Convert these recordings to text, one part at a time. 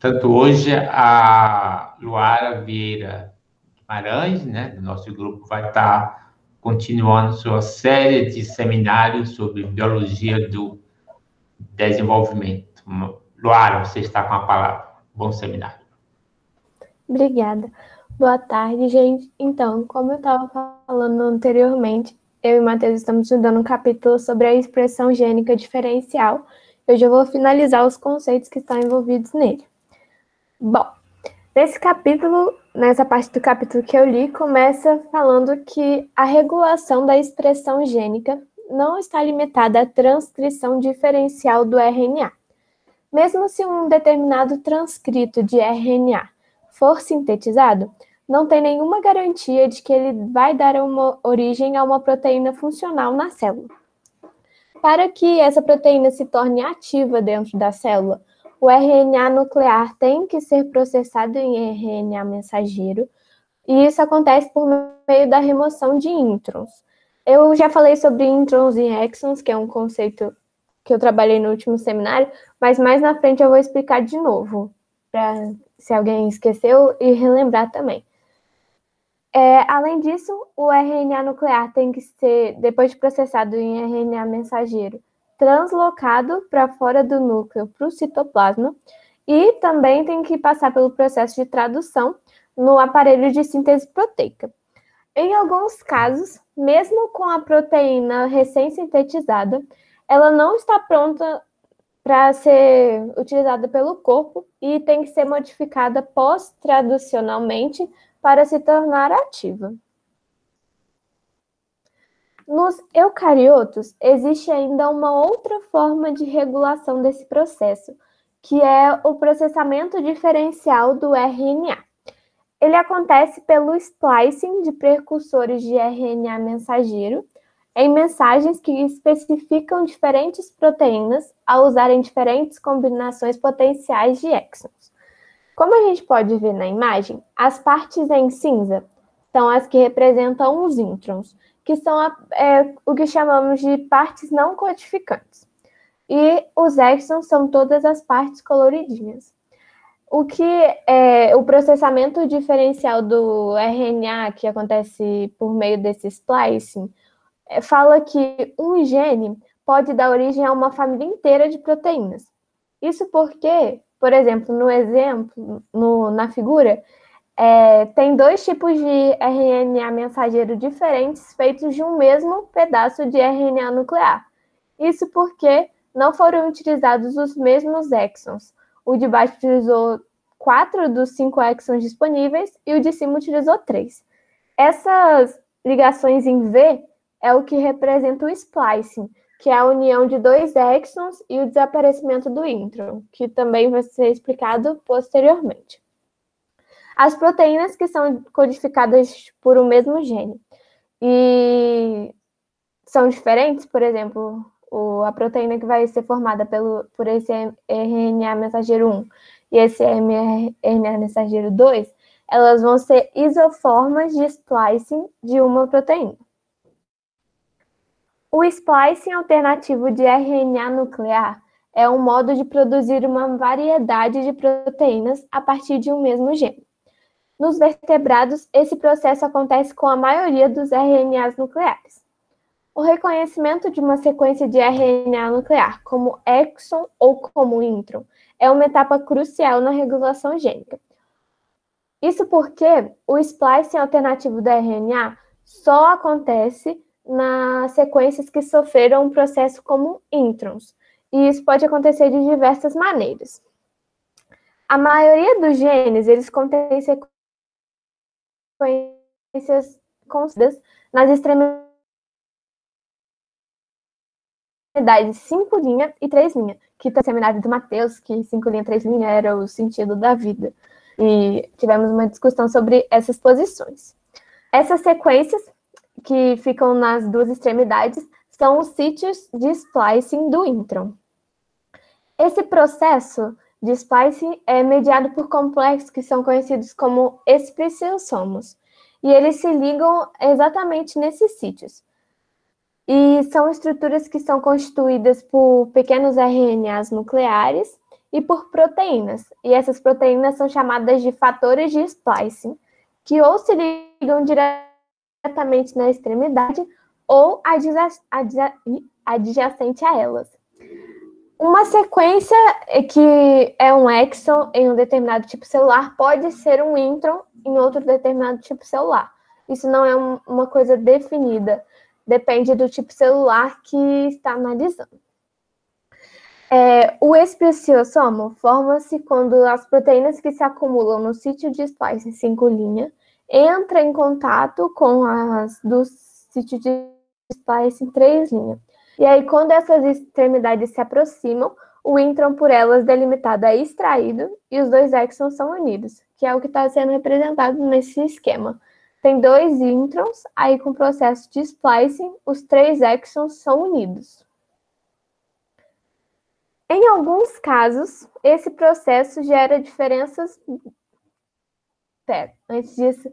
Portanto, hoje a Luara Vieira Guimarães, né, do nosso grupo, vai estar continuando sua série de seminários sobre biologia do desenvolvimento. Luara, você está com a palavra. Bom seminário. Obrigada. Boa tarde, gente. Então, como eu estava falando anteriormente, eu e o Matheus estamos estudando um capítulo sobre a expressão gênica diferencial. Eu já vou finalizar os conceitos que estão envolvidos nele. Bom, nessa parte do capítulo que eu li, começa falando que a regulação da expressão gênica não está limitada à transcrição diferencial do RNA. Mesmo se um determinado transcrito de RNA for sintetizado, não tem nenhuma garantia de que ele vai dar uma origem a uma proteína funcional na célula. Para que essa proteína se torne ativa dentro da célula, o RNA nuclear tem que ser processado em RNA mensageiro, e isso acontece por meio da remoção de introns. Eu já falei sobre introns e exons, que é um conceito que eu trabalhei no último seminário, mas mais na frente eu vou explicar de novo, para se alguém esqueceu e relembrar também. Além disso, o RNA nuclear tem que ser, depois de processado em RNA mensageiro, translocado para fora do núcleo para o citoplasma e também tem que passar pelo processo de tradução no aparelho de síntese proteica. Em alguns casos, mesmo com a proteína recém-sintetizada, ela não está pronta para ser utilizada pelo corpo e tem que ser modificada pós-traducionalmente para se tornar ativa. Nos eucariotos, existe ainda uma outra forma de regulação desse processo, que é o processamento diferencial do RNA. Ele acontece pelo splicing de precursores de RNA mensageiro em mensagens que especificam diferentes proteínas ao usarem diferentes combinações potenciais de exons. Como a gente pode ver na imagem, as partes em cinza são as que representam os introns, que são o que chamamos de partes não codificantes. E os exons são todas as partes coloridinhas. O processamento diferencial do RNA, que acontece por meio desse splicing, fala que um gene pode dar origem a uma família inteira de proteínas. Isso porque, por exemplo, na figura, tem dois tipos de RNA mensageiro diferentes feitos de um mesmo pedaço de RNA nuclear. Isso porque não foram utilizados os mesmos exons. O de baixo utilizou 4 dos 5 exons disponíveis e o de cima utilizou 3. Essas ligações em V é o que representa o splicing, que é a união de 2 exons e o desaparecimento do intron, que também vai ser explicado posteriormente. As proteínas que são codificadas por o mesmo gene e são diferentes, por exemplo, a proteína que vai ser formada por esse RNA mensageiro 1 e esse RNA mensageiro 2, elas vão ser isoformas de splicing de uma proteína. O splicing alternativo de RNA nuclear é um modo de produzir uma variedade de proteínas a partir de um mesmo gene. Nos vertebrados, esse processo acontece com a maioria dos RNAs nucleares. O reconhecimento de uma sequência de RNA nuclear como exon ou como intron é uma etapa crucial na regulação gênica. Isso porque o splicing alternativo do RNA só acontece nas sequências que sofreram um processo como introns, e isso pode acontecer de diversas maneiras. A maioria dos genes, eles contêm sequências contidas nas extremidades 5' e 3', que está no seminário do Matheus, que 5' e 3' era o sentido da vida. E tivemos uma discussão sobre essas posições. Essas sequências que ficam nas duas extremidades são os sítios de splicing do intron. Esse processo de splicing é mediado por complexos que são conhecidos como espliciosomos, e eles se ligam exatamente nesses sítios. E são estruturas que são constituídas por pequenos RNAs nucleares e por proteínas. E essas proteínas são chamadas de fatores de splicing, que ou se ligam diretamente na extremidade ou adjacente a elas. Uma sequência que é um exon em um determinado tipo celular pode ser um intron em outro determinado tipo celular. Isso não é uma coisa definida, depende do tipo celular que está analisando. O espliciossomo forma-se quando as proteínas que se acumulam no sítio de splicing 5' entram em contato com as do sítio de splicing 3'. E aí, quando essas extremidades se aproximam, o intron por elas delimitado é extraído e os dois exons são unidos, que é o que está sendo representado nesse esquema. Tem 2 introns, aí com o processo de splicing, os 3 exons são unidos. Em alguns casos, esse processo gera diferenças... Antes disso,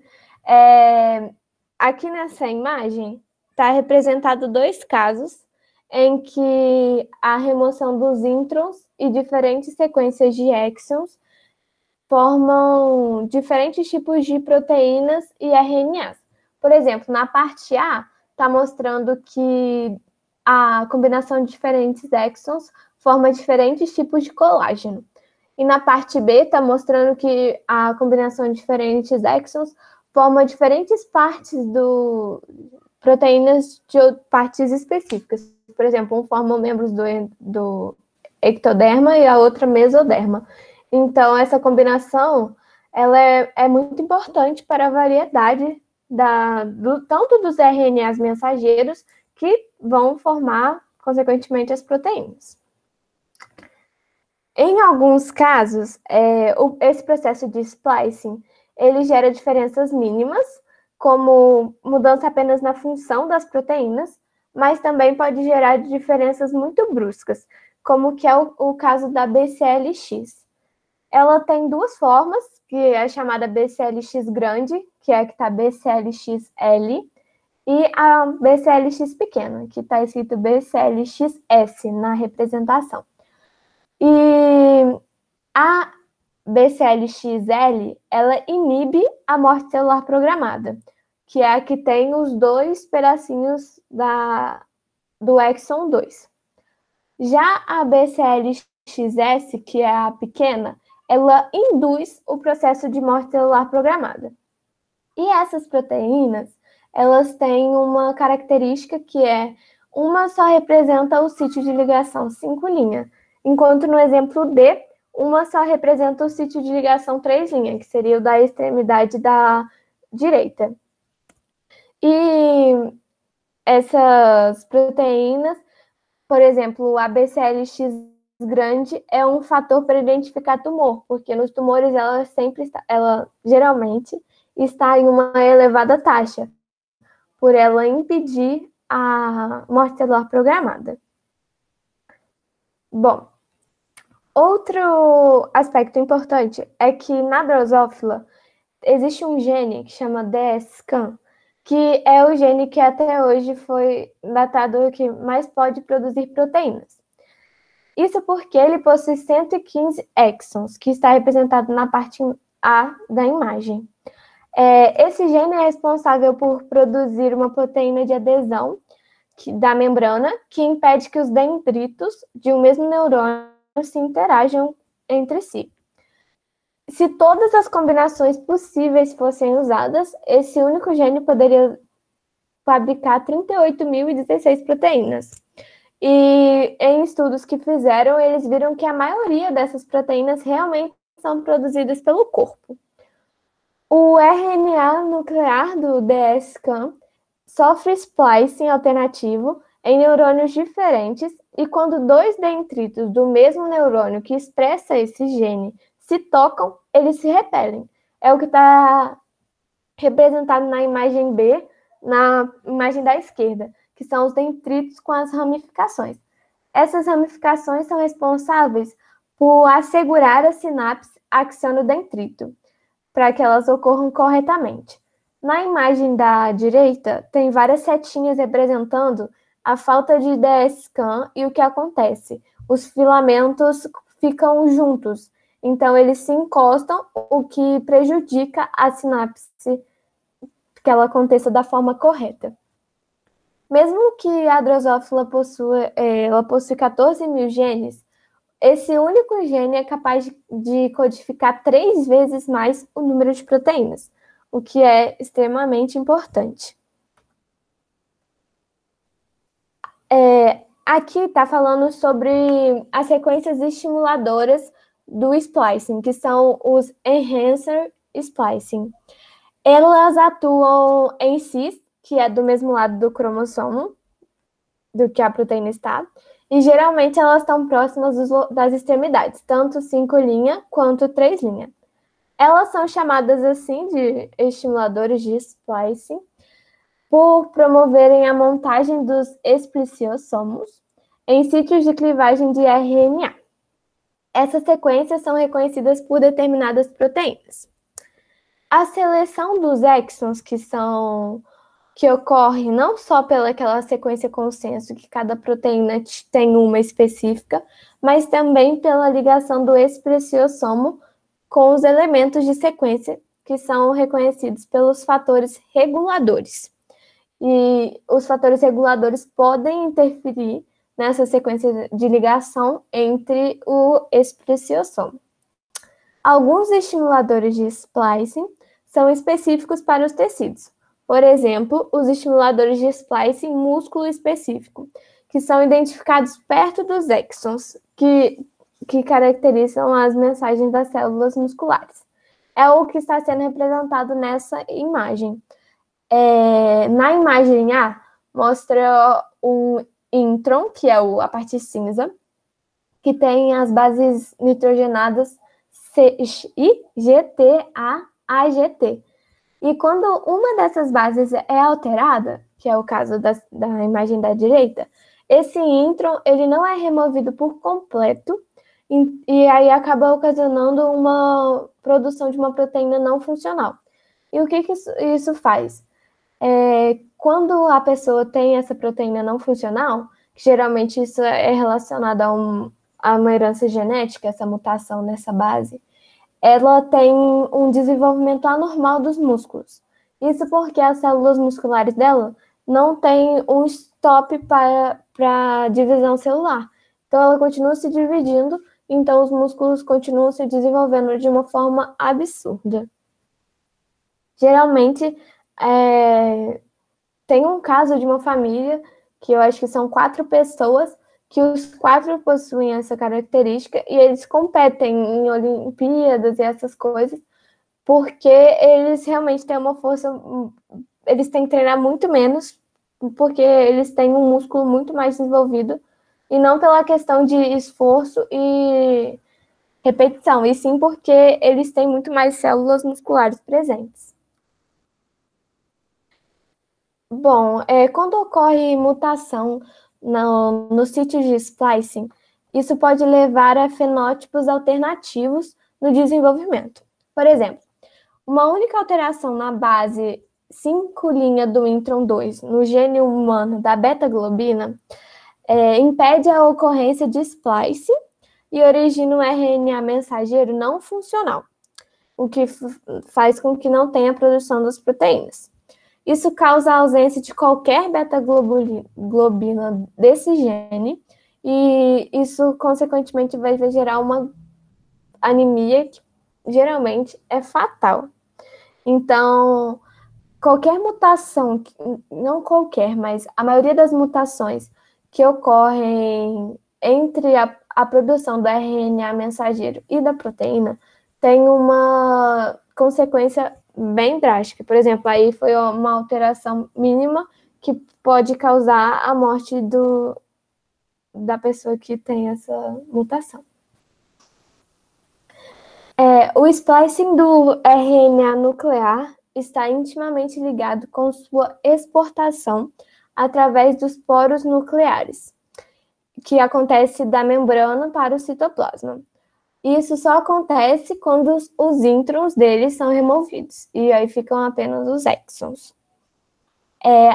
aqui nessa imagem está representado 2 casos em que a remoção dos introns e diferentes sequências de exons formam diferentes tipos de proteínas e RNAs. Por exemplo, na parte A, está mostrando que a combinação de diferentes exons forma diferentes tipos de colágeno. E na parte B, está mostrando que a combinação de diferentes exons forma diferentes partes proteínas de partes específicas. Por exemplo, um forma membros do ectoderma e a outra mesoderma. Então, essa combinação ela é muito importante para a variedade tanto dos RNAs mensageiros que vão formar, consequentemente, as proteínas. Em alguns casos, esse processo de splicing ele gera diferenças mínimas, como mudança apenas na função das proteínas, mas também pode gerar diferenças muito bruscas, como que é o caso da BCLX. Ela tem 2 formas, que é a chamada BCLX grande, que é a que está BCLXL, e a BCLX pequena, que está escrito BCLXS na representação. E a BCLXL, ela inibe a morte celular programada, que é a que tem os 2 pedacinhos do exon 2. Já a BCLXS, que é a pequena, ela induz o processo de morte celular programada. E essas proteínas, elas têm uma característica que uma só representa o sítio de ligação 5', enquanto no exemplo D, uma só representa o sítio de ligação 3', que seria o da extremidade da direita. E essas proteínas, por exemplo, a BCLX grande é um fator para identificar tumor, porque nos tumores ela geralmente está em uma elevada taxa, por ela impedir a morte celular programada. Bom, outro aspecto importante é que na Drosophila existe um gene que chama DSCAM, que é o gene que até hoje foi datado que mais pode produzir proteínas. Isso porque ele possui 115 exons, que está representado na parte A da imagem. Esse gene é responsável por produzir uma proteína de adesão da membrana que impede que os dendritos de um mesmo neurônio se interajam entre si. Se todas as combinações possíveis fossem usadas, esse único gene poderia fabricar 38.016 proteínas. E em estudos que fizeram, eles viram que a maioria dessas proteínas realmente são produzidas pelo corpo. O RNA nuclear do DSCAM sofre splicing alternativo em neurônios diferentes e quando 2 dendritos do mesmo neurônio que expressa esse gene se tocam, eles se repelem. É o que está representado na imagem B, na imagem da esquerda, que são os dendritos com as ramificações. Essas ramificações são responsáveis por assegurar a sinapse axonodendrito, para que elas ocorram corretamente. Na imagem da direita, tem várias setinhas representando a falta de DSCAM e o que acontece. Os filamentos ficam juntos. Então, eles se encostam, o que prejudica a sinapse que ela aconteça da forma correta. Mesmo que a Drosophila possui 14 mil genes, esse único gene é capaz de codificar 3 vezes mais o número de proteínas, o que é extremamente importante. Aqui está falando sobre as sequências estimuladoras do splicing, que são os enhancer splicing. Elas atuam em cis, que é do mesmo lado do cromossomo, do que a proteína está, e geralmente elas estão próximas das extremidades, tanto 5' quanto 3'. Elas são chamadas assim de estimuladores de splicing por promoverem a montagem dos espliciosomos em sítios de clivagem de RNA. Essas sequências são reconhecidas por determinadas proteínas. A seleção dos exons, que ocorre não só pelaquela sequência consenso, que cada proteína tem uma específica, mas também pela ligação do espliciosomo com os elementos de sequência, que são reconhecidos pelos fatores reguladores. E os fatores reguladores podem interferir nessa sequência de ligação entre o espliciosomo. Alguns estimuladores de splicing são específicos para os tecidos. Por exemplo, os estimuladores de splicing músculo específico, que são identificados perto dos exons, que caracterizam as mensagens das células musculares. É o que está sendo representado nessa imagem. Na imagem A, mostra um intron, que é a parte cinza, que tem as bases nitrogenadas CIGTA-AGT. E quando uma dessas bases é alterada, que é o caso da imagem da direita, esse intron ele não é removido por completo e aí acaba ocasionando uma produção de uma proteína não funcional. E o que isso faz? Quando a pessoa tem essa proteína não funcional, que geralmente isso é relacionado a uma herança genética, essa mutação nessa base, ela tem um desenvolvimento anormal dos músculos. Isso porque as células musculares dela não têm um stop para divisão celular. Então, ela continua se dividindo, então os músculos continuam se desenvolvendo de uma forma absurda. Geralmente, tem um caso de uma família, que eu acho que são 4 pessoas, que os 4 possuem essa característica e eles competem em Olimpíadas e essas coisas, porque eles realmente têm uma força, eles têm que treinar muito menos, porque eles têm um músculo muito mais desenvolvido, e não pela questão de esforço e repetição, e sim porque eles têm muito mais células musculares presentes. Bom, quando ocorre mutação no sítio de splicing, isso pode levar a fenótipos alternativos no desenvolvimento. Por exemplo, uma única alteração na base 5' do intron 2 no gene humano da beta-globina impede a ocorrência de splicing e origina um RNA mensageiro não funcional, o que faz com que não tenha produção das proteínas. Isso causa a ausência de qualquer beta-globina desse gene e isso, consequentemente, vai gerar uma anemia que geralmente é fatal. Então, qualquer mutação, não qualquer, mas a maioria das mutações que ocorrem entre a produção do RNA mensageiro e da proteína tem uma consequência bem drástica. Por exemplo, aí foi uma alteração mínima que pode causar a morte da pessoa que tem essa mutação. O splicing do RNA nuclear está intimamente ligado com sua exportação através dos poros nucleares, que acontece da membrana para o citoplasma. Isso só acontece quando os introns deles são removidos, e aí ficam apenas os exons.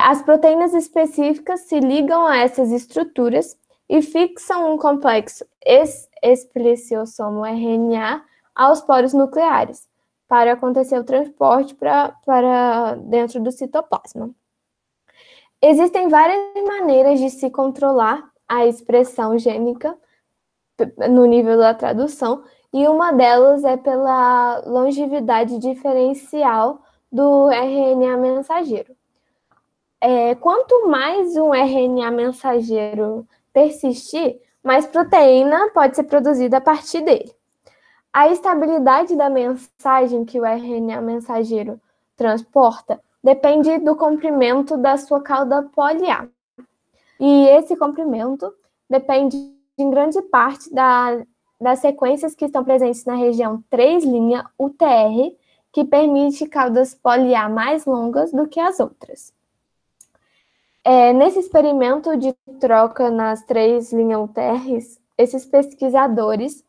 As proteínas específicas se ligam a essas estruturas e fixam um complexo espeliciosomo RNA aos poros nucleares, para acontecer o transporte para dentro do citoplasma. Existem várias maneiras de se controlar a expressão gênica no nível da tradução, e uma delas é pela longevidade diferencial do RNA mensageiro. Quanto mais um RNA mensageiro persistir, mais proteína pode ser produzida a partir dele. A estabilidade da mensagem que o RNA mensageiro transporta depende do comprimento da sua cauda poliar. E esse comprimento depende, em grande parte, das sequências que estão presentes na região 3' UTR, que permite caudas poliar mais longas do que as outras. Nesse experimento de troca nas 3' UTRs, esses pesquisadores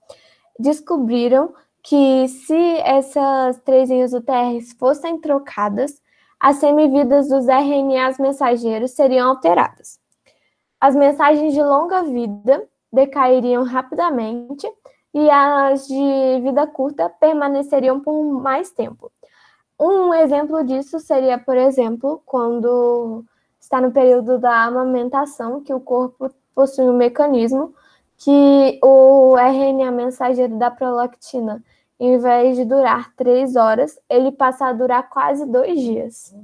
descobriram que se essas 3' UTRs fossem trocadas, as semividas dos RNAs mensageiros seriam alteradas. As mensagens de longa vida decairiam rapidamente e as de vida curta permaneceriam por mais tempo. Um exemplo disso seria, por exemplo, quando está no período da amamentação, que o corpo possui um mecanismo que o RNA mensageiro da prolactina, em vez de durar 3 horas, ele passa a durar quase 2 dias.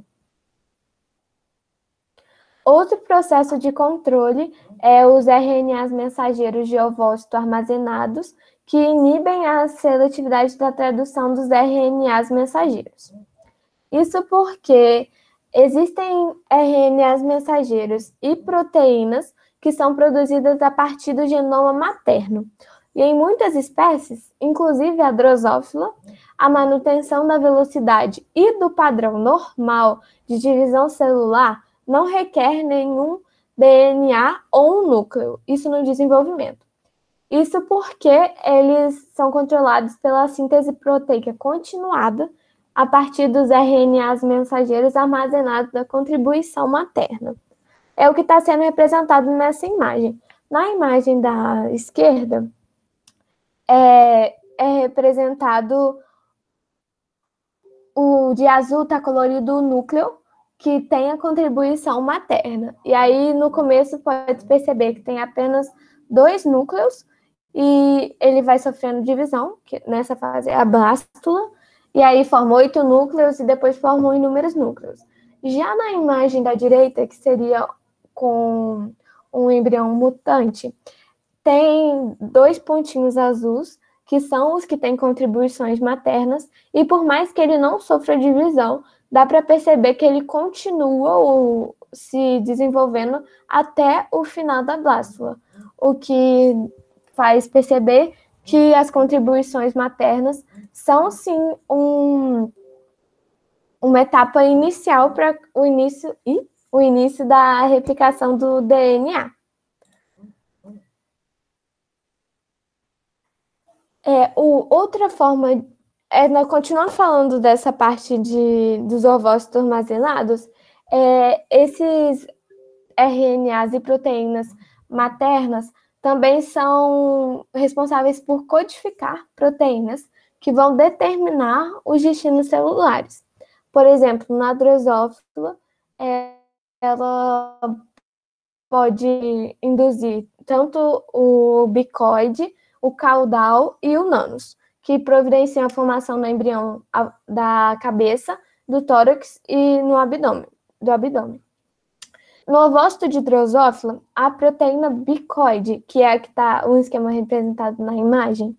Outro processo de controle é os RNAs mensageiros de ovócito armazenados, que inibem a seletividade da tradução dos RNAs mensageiros. Isso porque existem RNAs mensageiros e proteínas que são produzidas a partir do genoma materno. E em muitas espécies, inclusive a Drosophila, a manutenção da velocidade e do padrão normal de divisão celular não requer nenhum DNA ou um núcleo, isso no desenvolvimento. Isso porque eles são controlados pela síntese proteica continuada a partir dos RNAs mensageiros armazenados da contribuição materna. É o que está sendo representado nessa imagem. Na imagem da esquerda, é representado o de azul está colorido o núcleo, que tem a contribuição materna. E aí, no começo, pode perceber que tem apenas 2 núcleos e ele vai sofrendo divisão, que nessa fase é a blástula, e aí forma 8 núcleos e depois formam inúmeros núcleos. Já na imagem da direita, que seria com um embrião mutante, tem 2 pontinhos azuis, que são os que têm contribuições maternas, e por mais que ele não sofra divisão, dá para perceber que ele continua se desenvolvendo até o final da blástula, o que faz perceber que as contribuições maternas são, sim, uma etapa inicial para o início da replicação do DNA. Outra forma, continuando falando dessa parte dos ovócitos armazenados, esses RNAs e proteínas maternas também são responsáveis por codificar proteínas que vão determinar os destinos celulares. Por exemplo, na Drosophila, ela pode induzir tanto o bicoide, o caudal e o nanos, que providenciam a formação no embrião da cabeça, do tórax e do abdômen. No ovócito de Drosophila, a proteína bicoide, que é a que está um esquema representado na imagem,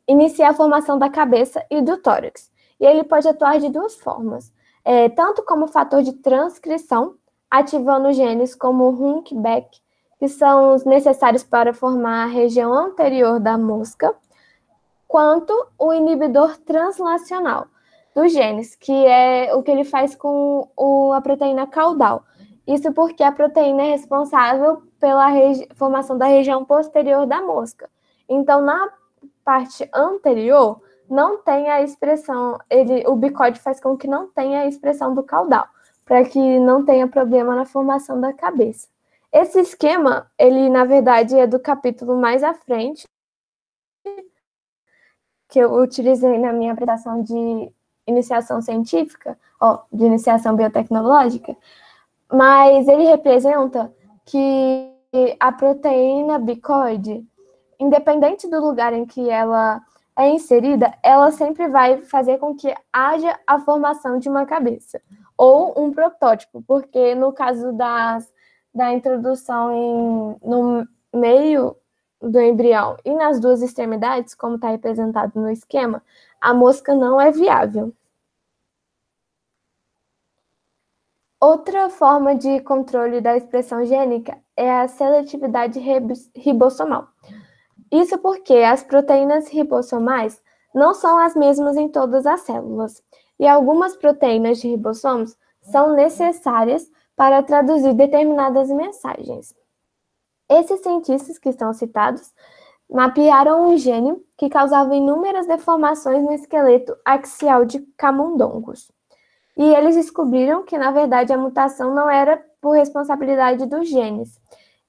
inicia a formação da cabeça e do tórax. E ele pode atuar de 2 formas, tanto como fator de transcrição, ativando genes como o RUNC-BEC, que são os necessários para formar a região anterior da mosca, quanto o inibidor translacional dos genes, que é o que ele faz com a proteína caudal. Isso porque a proteína é responsável pela formação da região posterior da mosca. Então, na parte anterior, não tem a expressão, o bicoide faz com que não tenha a expressão do caudal, para que não tenha problema na formação da cabeça. Esse esquema, ele, na verdade, é do capítulo mais à frente, que eu utilizei na minha apresentação de iniciação científica, de iniciação biotecnológica, mas ele representa que a proteína bicoide, independente do lugar em que ela é inserida, ela sempre vai fazer com que haja a formação de uma cabeça, ou um protótipo, porque no caso da introdução no meio do embrião e nas duas extremidades, como está representado no esquema, a mosca não é viável. Outra forma de controle da expressão gênica é a seletividade ribossomal. Isso porque as proteínas ribossomais não são as mesmas em todas as células, e algumas proteínas de ribossomos são necessárias para traduzir determinadas mensagens. Esses cientistas que estão citados mapearam um gene que causava inúmeras deformações no esqueleto axial de camundongos. E eles descobriram que, na verdade, a mutação não era por responsabilidade dos genes,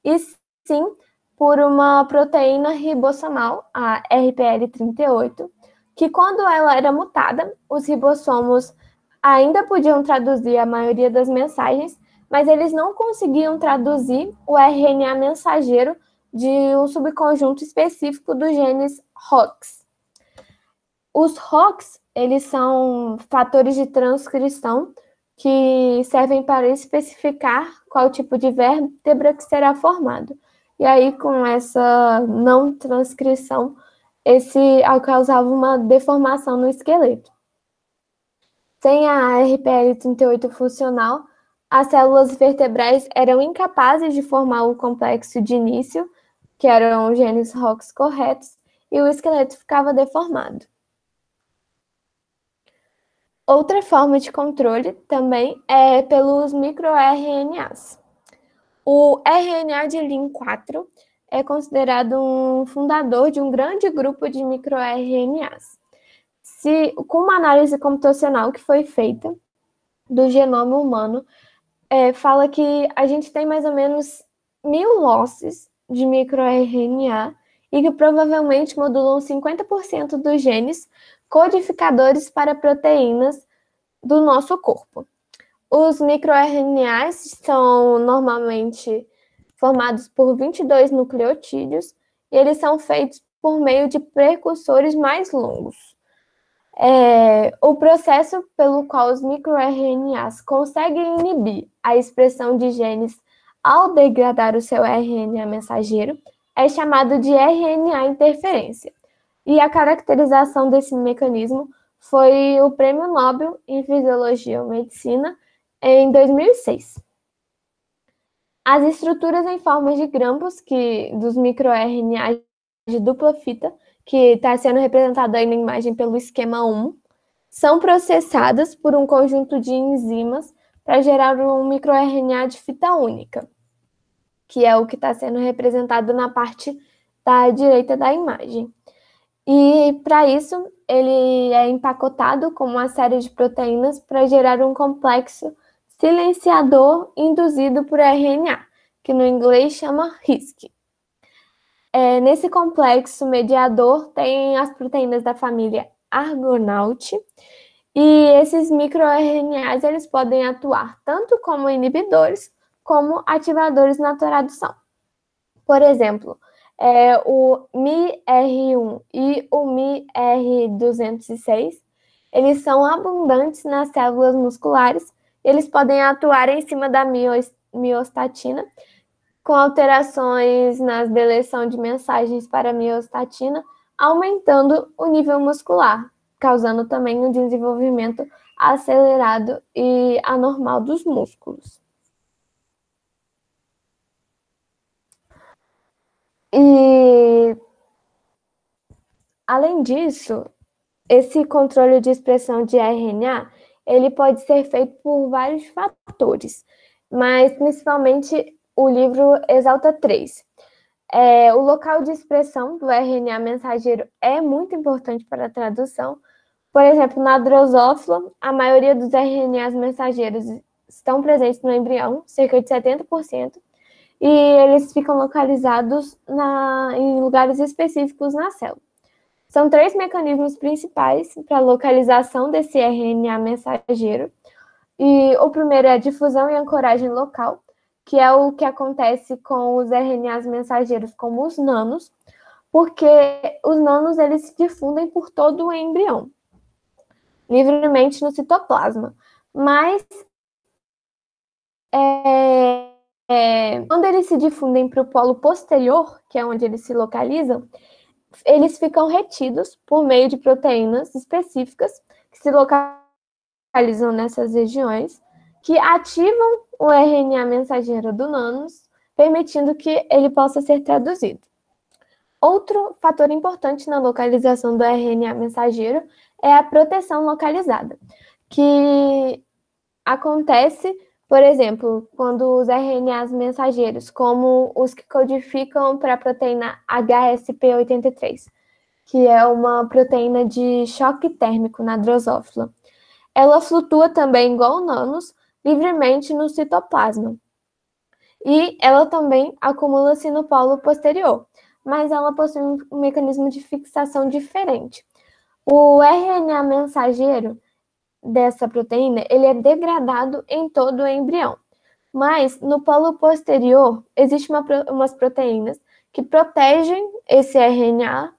e sim por uma proteína ribossomal, a RPL38, que quando ela era mutada, os ribossomos ainda podiam traduzir a maioria das mensagens, mas eles não conseguiam traduzir o RNA mensageiro de um subconjunto específico dos genes ROX. Os ROX, eles são fatores de transcrição que servem para especificar qual tipo de vértebra que será formado. E aí, com essa não transcrição, esse causava uma deformação no esqueleto. Sem a RPL38 funcional, as células vertebrais eram incapazes de formar o complexo de início, que eram os genes ROX corretos, e o esqueleto ficava deformado. Outra forma de controle também é pelos microRNAs. O RNA de Lin4 é considerado um fundador de um grande grupo de microRNAs. Com uma análise computacional que foi feita do genoma humano, fala que a gente tem mais ou menos 1000 losses de microRNA e que provavelmente modulam 50% dos genes codificadores para proteínas do nosso corpo. Os microRNAs são normalmente formados por 22 nucleotídeos e eles são feitos por meio de precursores mais longos. O processo pelo qual os microRNAs conseguem inibir a expressão de genes ao degradar o seu RNA mensageiro é chamado de RNA interferência. E a caracterização desse mecanismo foi o Prêmio Nobel em Fisiologia ou Medicina em 2006. As estruturas em forma de grampos dos microRNAs de dupla fita, que está sendo representado aí na imagem pelo esquema 1, são processadas por um conjunto de enzimas para gerar um microRNA de fita única, que é o que está sendo representado na parte da direita da imagem. E, para isso, ele é empacotado com uma série de proteínas para gerar um complexo silenciador induzido por RNA, que no inglês chama RISC. Nesse complexo mediador tem as proteínas da família Argonaute, e esses microRNAs eles podem atuar tanto como inibidores como ativadores na tradução. Por exemplo, o MIR1 e o MIR206, eles são abundantes nas células musculares, eles podem atuar em cima da miostatina, com alterações nas deleção de mensagens para a miostatina, aumentando o nível muscular, causando também um desenvolvimento acelerado e anormal dos músculos. E, além disso, esse controle de expressão de RNA, ele pode ser feito por vários fatores, mas principalmente o livro exalta 3. O local de expressão do RNA mensageiro é muito importante para a tradução. Por exemplo, na drosófila, a maioria dos RNAs mensageiros estão presentes no embrião, cerca de 70%, e eles ficam localizados em lugares específicos na célula. São 3 mecanismos principais para a localização desse RNA mensageiro. E o primeiro é a difusão e ancoragem local, que é o que acontece com os RNAs mensageiros, como os nanos, porque os nanos eles se difundem por todo o embrião, livremente no citoplasma. Mas quando eles se difundem para o polo posterior, que é onde eles se localizam, eles ficam retidos por meio de proteínas específicas que se localizam nessas regiões, que ativam o RNA mensageiro do nânus, permitindo que ele possa ser traduzido. Outro fator importante na localização do RNA mensageiro é a proteção localizada, que acontece, por exemplo, quando os RNAs mensageiros, como os que codificam para a proteína HSP83, que é uma proteína de choque térmico na drosófila, ela flutua também, igual o nânus, livremente no citoplasma. E ela também acumula-se no polo posterior, mas ela possui um mecanismo de fixação diferente. O RNA mensageiro dessa proteína, ele é degradado em todo o embrião. Mas no polo posterior, existem umas proteínas que protegem esse RNA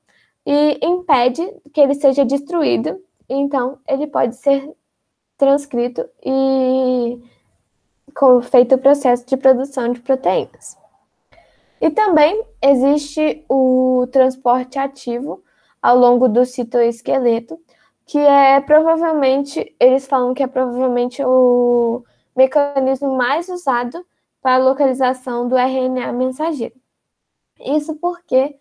e impede que ele seja destruído. Então, ele pode ser transcrito e feito o processo de produção de proteínas. E também existe o transporte ativo ao longo do citoesqueleto, que é provavelmente, eles falam que é provavelmente o mecanismo mais usado para a localização do RNA mensageiro. Isso porque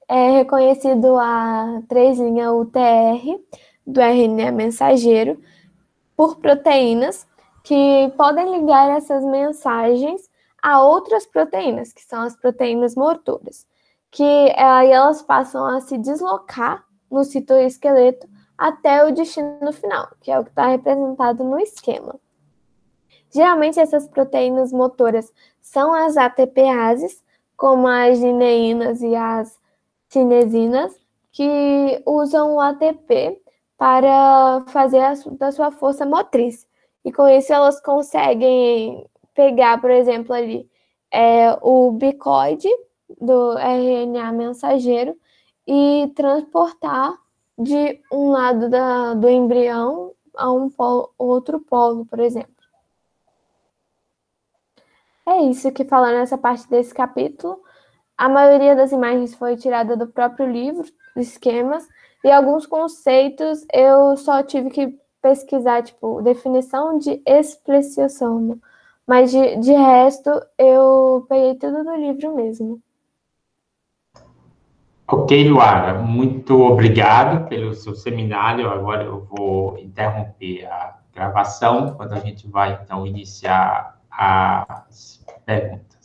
é reconhecido a 3' UTR do RNA mensageiro por proteínas que podem ligar essas mensagens a outras proteínas, que são as proteínas motoras, que aí elas passam a se deslocar no citoesqueleto até o destino final, que é o que está representado no esquema. Geralmente, essas proteínas motoras são as ATPases, como as gineínas e as cinesinas, que usam o ATP para fazer da sua força motriz. E com isso, elas conseguem pegar, por exemplo, ali o bicoide do RNA mensageiro e transportar de um lado do embrião a outro polo, por exemplo. É isso que fala nessa parte desse capítulo. A maioria das imagens foi tirada do próprio livro, esquemas, e alguns conceitos eu só tive que pesquisar, tipo, definição de expressiossomo. Mas de resto, eu peguei tudo do livro mesmo. Ok, Luara, muito obrigado pelo seu seminário. Agora eu vou interromper a gravação, quando a gente vai, então, iniciar as perguntas.